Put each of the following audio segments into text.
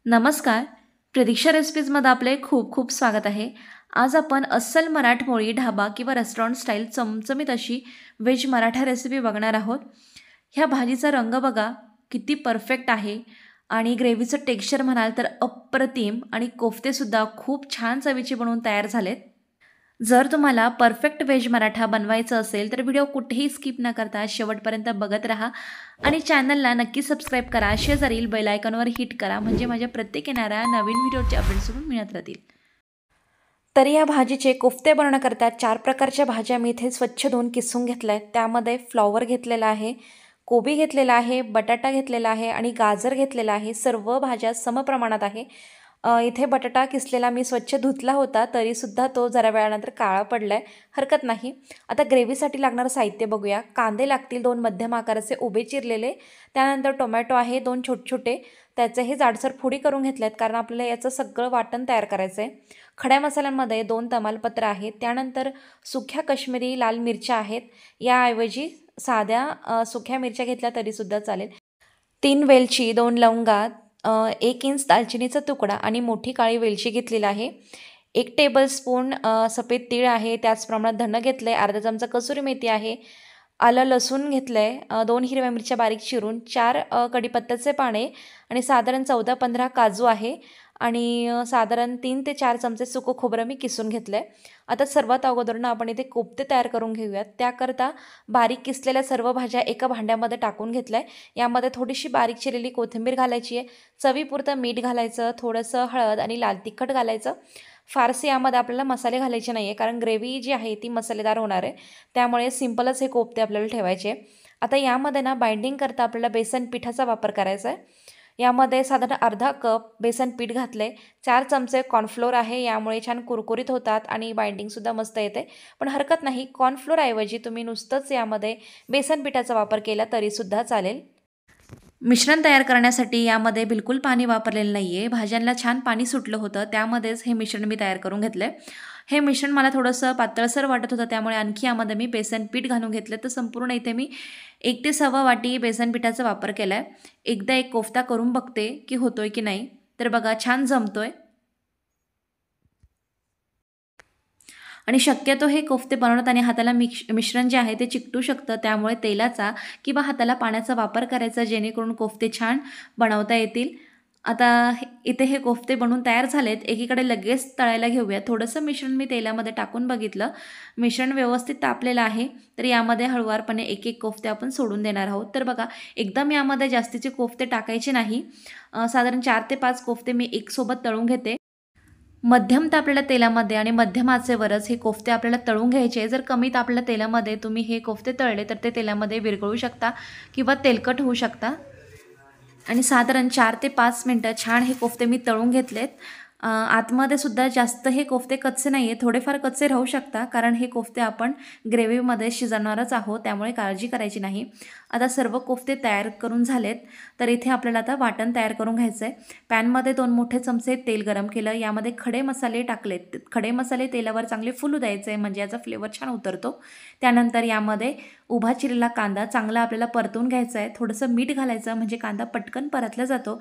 नमस्कार. प्रतीक्षा रेसिपीजमध्ये आपले खूप खूप स्वागत आहे. आज आपण अस्सल मराठमोळी ढाबा किंवा रेस्टॉरंट स्टाईल चमचमीत अशी व्हेज मराठा रेसिपी बघणार आहोत. ह्या भाजीचा रंग बघा किती परफेक्ट आहे आणि ग्रेव्हीचं टेक्स्चर म्हणाल तर अप्रतिम आणि कोफ्तेसुद्धा खूप छान चवीचे बनवून तयार झालेत. जर तुम्हाला परफेक्ट व्हेज मराठा बनवायचं असेल तर व्हिडिओ कुठेही स्किप न करता शेवटपर्यंत बघत राहा आणि चॅनलला नक्की सबस्क्राईब करा. शेजारील बेल आयकॉनवर हिट करा म्हणजे माझ्या प्रत्येक येणाऱ्या नवीन व्हिडिओचे अपडेट्स मिळत राहतील. तर या भाजीचे कोफ्ते बनवण्याकरता 4 प्रकारच्या भाज्या मी इथे स्वच्छ धुवून किसून घेतल्या आहेत. त्यामध्ये फ्लॉवर घेतलेला आहे, कोबी घेतलेला आहे, बटाटा घेतलेला आहे आणि गाजर घेतलेला आहे. सर्व भाज्या समप्रमाणात आहे. इथे बटाटा किसलेला मी स्वच्छ धुतला होता तरीसुद्धा तो जरा वेळानंतर काळा पडला आहे. हरकत नाही. आता ग्रेव्हीसाठी लागणारं साहित्य बघूया. कांदे लागतील 2 मध्यम आकाराचे उभे चिरलेले. त्यानंतर टोमॅटो आहे 2 छोटे त्याचेही जाडसर फोडी करून घेतल्यात कारण आपल्याला याचं सगळं वाटण तयार करायचं आहे. खड्या मसाल्यांमध्ये 2 तमालपत्र आहेत. त्यानंतर सुक्या काश्मीरी लाल मिरच्या आहेत. याऐवजी साध्या सुक्या मिरच्या घेतल्या तरीसुद्धा चालेल. 3 वेलची, 2 लवंगा, 1 इंच दालचिनीचा तुकडा आणि मोठी काळी वेलची घेतलेला आहे. 1 टेबलस्पून सफेद तीळ आहे. त्याच प्रमाणात धणे घेतले. अर्धा चमचा कसुरी मेथी आहे. आलं लसूण घेतलं आहे. 2 हिरव्या मिरच्या बारीक चिरून, 4 कढीपत्त्याचे पाने आणि साधारण 14-15 काजू आहे आणि साधारण 3 ते 4 चमचे सुकं खोबरं मी किसून घेतलं आहे. आता सर्वात अगोदरनं आपण इथे कोफ्ते तयार करून घेऊयात. त्याकरता बारीक किसलेल्या सर्व भाज्या एका भांड्यामध्ये टाकून घेतल्या आहे. यामध्ये थोडीशी बारीक चिरलेली कोथिंबीर घालायची आहे. चवीपुरतं मीठ घालायचं, थोडंसं हळद आणि लाल तिखट घालायचं. फारसे यामध्ये आपल्याला मसाले घालायचे नाही आहे कारण ग्रेव्ही जी आहे ती मसालेदार होणार आहे. त्यामुळे सिंपलच हे कोफ्ते आपल्याला ठेवायचे. आता यामध्ये ना बाइंडिंग करता आपल्याला बेसन पिठाचा वापर करायचा आहे. यामध्ये साधारण अर्धा कप बेसन पीठ घातले. 4 चमचे कॉर्नफ्लोअर आहे. यामुळे छान कुरकुरीत होतात आणि बाइंडिंगसुद्धा मस्त येते. पण हरकत नाही, कॉर्नफ्लोअरऐवजी तुम्ही नुसतंच यामध्ये बेसन पिठाचा वापर केला तरीसुद्धा चालेल. मिश्रण तयार करण्यासाठी यामध्ये बिलकुल पाणी वापरलेलं नाही आहे. भाज्यांना छान पाणी सुटलं होतं त्यामध्येच हे मिश्रण मी तयार करून घेतलं आहे. हे मिश्रण मला थोडंसं पातळसर वाटत होतं त्यामुळे आणखी यामध्ये मी बेसन पीठ घालून घेतलं. तर संपूर्ण इथे मी 1 ते सव्वा वाटी बेसन पिठाचा वापर केला आहे. एकदा एक कोफ्ता करून बघते की होतोय की नाही. तर बघा छान जमतोय आणि शक्यतो हे कोफ्ते बनवताना हाताला मिश्रण जे आहे ते चिकटू शकतं. त्यामुळे तेलाचा किंवा हाताला पाण्याचा वापर करायचा जेणेकरून कोफ्ते छान बनवता येतील. आता इथे हे कोफ्ते बनवून तयार झालेत. एकीकडे लगेच तळायला घेऊया. थोडंसं मिश्रण मी तेलामध्ये टाकून बघितलं. मिश्रण व्यवस्थित तापलेलं आहे. तर यामध्ये हळुवारपणे एक एक कोफ्ते आपण सोडून देणार आहोत. तर बघा एकदम यामध्ये जास्तीचे कोफ्ते टाकायचे नाही. साधारण 4 ते 5 कोफ्ते मी एकसोबत तळून घेते. मध्यम तापलेल्या तेलामध्ये आणि मध्यम आचेवरच हे कोफ्ते आपल्याला तळून घ्यायचे. जर कमी तापलेल्या तेलामध्ये तुम्ही हे कोफ्ते तळले तर ते तेलामध्ये विरघळू शकता किंवा तेलकट होऊ शकता. आणि साधारण 4 ते 5 मिनटं छान हे कोफ्ते मी तळून घेतलेत. आतमध्ये सुद्धा जास्त हे कोफ्ते कच्चे नाही आहे, थोडेफार कच्चे राहू शकता कारण हे कोफ्ते आपण ग्रेव्हीमध्ये शिजवणारच आहोत त्यामुळे काळजी करायची नाही. आता सर्व कोफ्ते तयार करून झालेत. तर इथे आपल्याला आता वाटण तयार करून घ्यायचं आहे. पॅनमध्ये 2 मोठे चमचे तेल गरम केलं. यामध्ये खडे मसाले टाकलेत. खडे मसाले तेलावर चांगले फुलू द्यायचे म्हणजे याचा फ्लेवर छान उतरतो. त्यानंतर यामध्ये उभा चिरलेला कांदा चांगला आपल्याला परतून घ्यायचा आहे. थोडंसं मीठ घालायचं म्हणजे कांदा पटकन परतला जातो.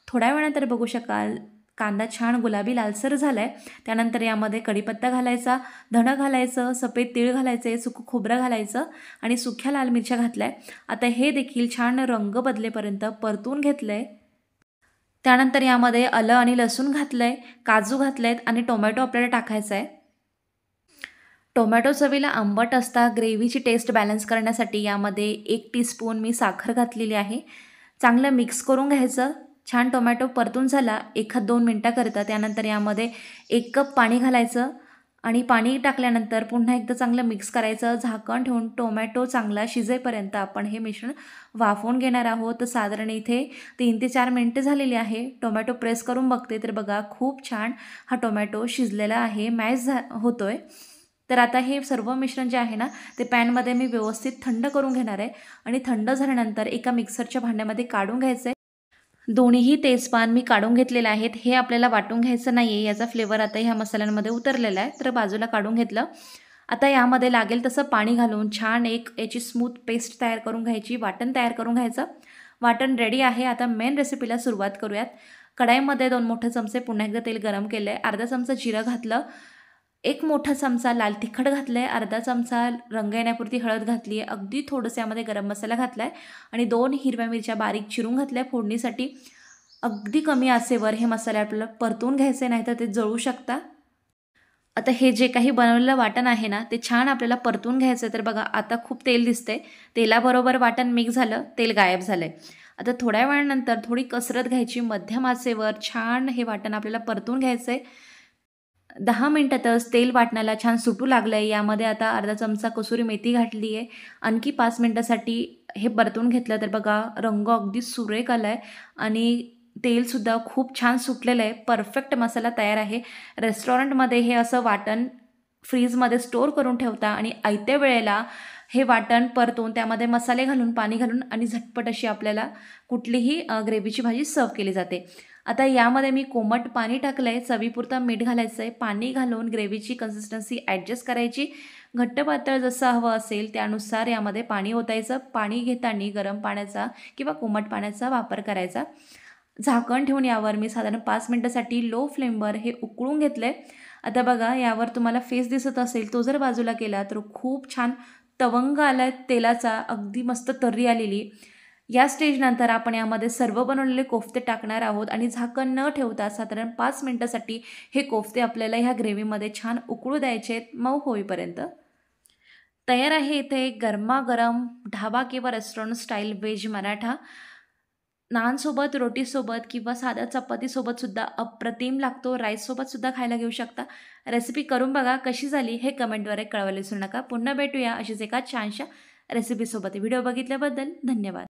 थोड्या वेळानंतर बघू शकाल कांदा छान गुलाबी लालसर झाला आहे. त्यानंतर यामध्ये कढीपत्ता घालायचा, धणं घालायचं, सफेद तीळ घालायचे, सुकं खोबरं घालायचं आणि सुक्या लाल मिरच्या घातल्या आहे. आता हे देखील छान रंग बदलेपर्यंत परतून घेतलं आहे. त्यानंतर यामध्ये आलं आणि लसूण घातलं आहे, काजू घातले आहेत आणि टोमॅटो आपल्याला टाकायचा आहे. टोमॅटो चवीला आंबट असता ग्रेव्हीची टेस्ट बॅलन्स करण्यासाठी यामध्ये 1 टीस्पून मी साखर घातलेली आहे. चांगलं मिक्स करून घ्यायचं. छान टोमॅटो परतून झाला 1-2 मिनटाकरता. त्यानंतर यामध्ये 1 कप पाणी घालायचं आणि पाणी टाकल्यानंतर पुन्हा एकदा चांगलं मिक्स करायचं. झाकण ठेवून टोमॅटो चांगला शिजेपर्यंत आपण हे मिश्रण वाफवून घेणार आहोत. साधारण इथे 3 ते 4 मिनटं झालेली आहे. टोमॅटो प्रेस करून बघते तर बघा खूप छान हा टोमॅटो शिजलेला आहे, मॅश होतोय. तर आता हे सर्व मिश्रण जे आहे ना ते पॅनमध्ये मी व्यवस्थित थंड करून घेणार आहे आणि थंड झाल्यानंतर एका मिक्सरच्या भांड्यामध्ये काढून घ्यायचं आहे. दोन्हीही तेजपान मी काढून घेतलेले आहेत. हे आपल्याला वाटून घ्यायचं नाही आहे, याचा फ्लेवर आता ह्या मसाल्यांमध्ये उतरलेला आहे. तर बाजूला काढून घेतलं. आता यामध्ये लागेल तसं पाणी घालून छान एक याची स्मूथ पेस्ट तयार करून घ्यायची, वाटण तयार करून घ्यायचं. वाटण रेडी आहे. आता मेन रेसिपीला सुरुवात करूयात. कढाईमध्ये 2 मोठे चमचे पुन्हा एकदा तेल गरम केलं आहे. अर्धा चमचा जिरं घातलं, 1 मोठा चमचा लाल तिखट घातलं आहे, अर्धा चमचा रंग येण्यापुरती हळद घातली आहे, अगदी थोडंसं यामध्ये गरम मसाला घातला आहे आणि 2 हिरव्या मिरच्या बारीक चिरून घातल्या फोडणीसाठी. अगदी कमी आचेवर हे मसाले आपल्याला परतून घ्यायचे, नाही तर ते जळू शकतात. आता हे जे काही बनवलेलं वाटण आहे ना, ते छान आपल्याला परतून घ्यायचं आहे. तर बघा आता खूप तेल दिसतंय, तेलाबरोबर वाटण मिक्स झालं, तेल गायब झालं आहे. आता थोड्या वेळानंतर थोडी कसरत घ्यायची, मध्यम आचेवर छान हे वाटण आपल्याला परतून घ्यायचं आहे. 10 मिनिटातच तेल वाटणाला छान सुटू लागलं आहे. यामध्ये आता अर्धा चमचा कसुरी मेथी घातली आहे. आणखी 5 मिनिटासाठी हे परतून घेतलं तर बघा रंग अगदी सुरेख आला आहे आणि तेलसुद्धा खूप छान सुटलेलं आहे. परफेक्ट मसाला तयार आहे. रेस्टॉरंटमध्ये हे असं वाटण फ्रीजमध्ये स्टोअर करून ठेवता आणि आयत्या वेळेला हे वाटण परतून त्यामध्ये मसाले घालून, पाणी घालून आणि झटपट अशी आपल्याला कुठलीही ग्रेव्हीची भाजी सर्व केली जाते. आता यामध्ये मी कोमट पाणी टाकलं आहे, चवीपुरतं मीठ घालायचं आहे. पाणी घालून ग्रेव्हीची कन्सिस्टन्सी ॲडजस्ट करायची. घट्ट पातळ जसं हवं असेल त्यानुसार यामध्ये पाणी ओतायचं. पाणी घेताना गरम पाण्याचा किंवा कोमट पाण्याचा वापर करायचा. झाकण ठेवून यावर मी साधारण 5 मिनिटासाठी लो फ्लेमवर हे उकळून घेतलं आहे. आता बघा यावर तुम्हाला फेस दिसत असेल, तो जर बाजूला केला तर खूप छान तवंग आला आहे तेलाचा, अगदी मस्त तर्री आलेली. या स्टेजनंतर आपण यामध्ये सर्व बनवलेले कोफ्ते टाकणार आहोत आणि झाकण न ठेवता साधारण 5 मिनिटासाठी हे कोफ्ते आपल्याला ह्या ग्रेव्हीमध्ये छान उकळू द्यायचे आहेत, मऊ होईपर्यंत. तयार आहे इथे गरमागरम ढाबा किंवा रेस्टॉरंट स्टाईल व्हेज मराठा. नानसोबत, रोटीसोबत किंवा साध्या चपातीसोबतसुद्धा अप्रतिम लागतो. राईससोबतसुद्धा खायला घेऊ शकता. रेसिपी करून बघा, कशी झाली हे कमेंटद्वारे कळवायला विसरू नका. पुन्हा भेटूया अशीच एका छानशा रेसिपीसोबत. व्हिडिओ बघितल्याबद्दल धन्यवाद.